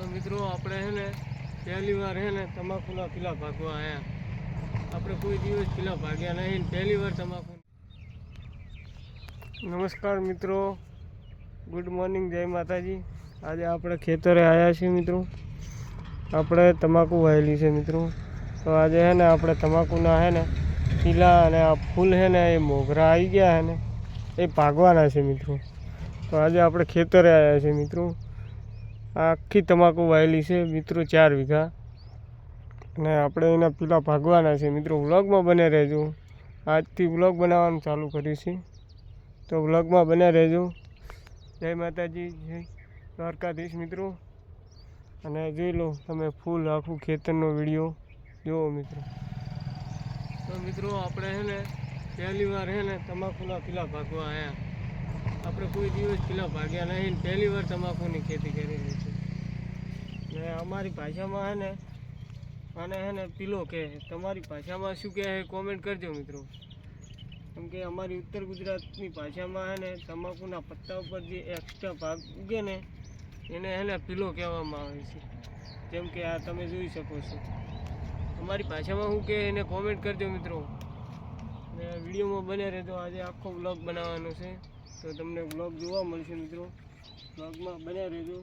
तो मित्रों આપણે હે ને પહેલી વાર હે ને તમાકુના કિલા ભાગવા આયા। આપણે કોઈ દિવસ કિલા ભાગ્યા નહીં, પહેલી વાર તમાકુ। નમસ્કાર મિત્રો, ગુડ મોર્નિંગ, જય માતાજી। આજે આપણે ખેતરે આવ્યા છીએ મિત્રો। આપણે તમાકુ વાયેલી છે મિત્રો। તો આજે હે ને આપણે તમાકુના હે ને કિલા અને આ ફૂલ હે ને એ મોગરા આવી ગયા હે ને એ ભાગવાના છે મિત્રો। તો આજે આપણે ખેતરે આવ્યા છીએ મિત્રો। આખી તમાકુ વાયેલી છે મિત્રો, 4 વીઘા, અને આપણે એના પીલા ભાગવાના છે મિત્રો। વ્લોગમાં બને રહેજો, આજથી વ્લોગ બનાવવાનું ચાલુ કર્યું છે, તો વ્લોગમાં બને રહેજો। જય માતાજી, જય દ્વારકાધીશ મિત્રો। અને જોઈ લો તમે ફૂલ આખું ખેતરનો વિડીયો જુઓ મિત્રો। તો મિત્રો આપણે હે ને પહેલી વાર હે ને તમાકુના કિલા ભાગવા આવ્યા। આપણે કોઈ દિવસ કિલા ભાગ્યા નહીં, પહેલી વાર તમાકુની ખેતી કરેલી છે। ને અમારી ભાષામાં હે ને આને હે ને પીલો કહે, તમારી ભાષામાં શું કહે કોમેન્ટ કરજો મિત્રો। કેમ કે અમારી ઉત્તર ગુજરાતની ભાષામાં હે ને તમાકુના પત્તા ઉપર જે એક્સ્ટ્રા ભાગ ઉગે ને એને હે ને પીલો કહેવામાં આવે છે। જેમ કે આ તમે જોઈ શકો છો। અમારી ભાષામાં શું કહે એને કોમેન્ટ કરજો મિત્રો। ને વિડીયોમાં બને રહેજો, આજે આખો વ્લોગ બનાવવાનો છે, તો તમને વ્લોગ જોવા મળશે મિત્રો। વ્લોગમાં બન્યા રહેજો।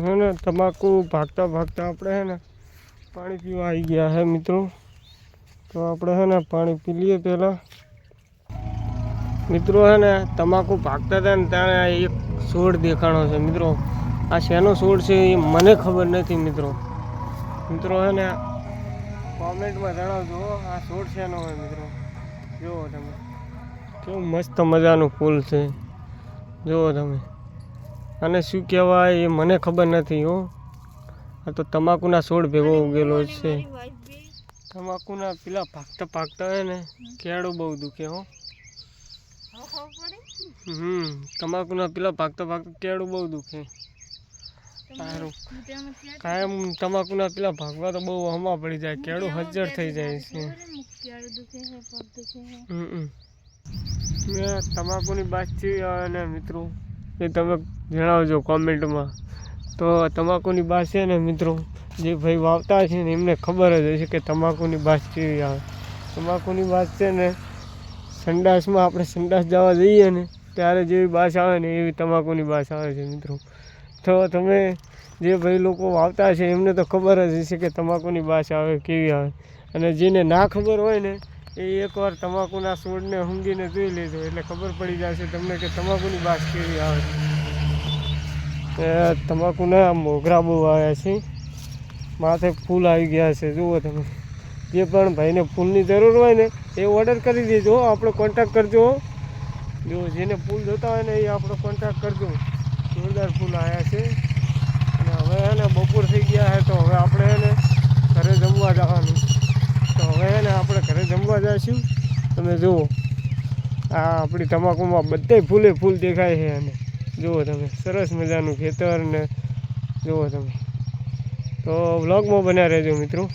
હે ને તમાકુ ભાગતા ભાગતા આપણે હે ને પાણી પીવા આવી ગયા હે મિત્રો। તો આપણે હે ને પાણી પી લઈએ પહેલાં મિત્રો। હે ને તમાકુ ભાગતા હતા ને ત્યાં એક છોડ દેખાણો છે મિત્રો। આ શેનો છોડ છે એ મને ખબર નથી મિત્રો। હે ને કોમેન્ટમાં જણાવજો આ છોડ શેનો હોય મિત્રો। જુઓ તમે કેવું મસ્ત મજાનું ફૂલ છે, જુઓ તમે। અને શું કહેવાય એ મને ખબર નથી હો। આ તો તમાકુના છોડ ભેગો ઉગેલો છે। તમાકુના પેલા ભાગતા ભાગતા હોય ને કેળું બહુ દુખે હો। તમાકુના પેલા ભાગતા ભાગતા કેળું બહુ દુખે। સારું, કાયમ તમાકુના પેલા ભાગવા તો બહુ હમા પડી જાય, કેળું હજ્જર થઈ જાય છે। તમાકુની બાજથી આવે ને મિત્રો એ તમે જણાવજો કોમેન્ટમાં। તો તમાકુની બાજ છે ને મિત્રો, જે ભાઈ વાવતા છે ને એમને ખબર જ હશે કે તમાકુની બાજ કેવી આવે। તમાકુની બાજ છે ને સંડાસમાં આપણે સંડાસ જવા જઈએ ને ત્યારે જેવી બાજ આવે ને એવી તમાકુની બાજ આવે છે મિત્રો। તો તમે જે ભાઈ લોકો વાવતા છે એમને તો ખબર જ હશે કે તમાકુની બાજ આવે કેવી આવે। અને જેને ના ખબર હોય ને એ એકવાર તમાકુના છોડને ઊંઘીને જોઈ લેજો એટલે ખબર પડી જશે તમને કે તમાકુની બાજ કેવી આવે। તમાકુના મોગરા બહુ આવ્યા છે, માથે ફૂલ આવી ગયા છે, જુઓ તમે। જે પણ ભાઈને ફૂલની જરૂર હોય ને એ ઓર્ડર કરી દેજો, આપણે કોન્ટેક્ટ કરજો। જો જેને ફૂલ જોતા હોય ને એ આપણો કોન્ટેક્ટ કરજો। જોરદાર ફૂલ આવ્યા છે। અને હવે એને બપોર થઈ ગયા છે, તો હવે આપણે એને ઘરે જમવા જવાનું। તો હવે એને આપણે ઘરે જમવા જઈશું। તમે જુઓ આ આપણી તમાકુમાં બધે ફૂલે ફૂલ દેખાય છે। અને જુઓ તમે સરસ મજાનું ખેતર ને જુઓ તમે। તો વ્લોગમાં બન્યા રહેજો મિત્રો।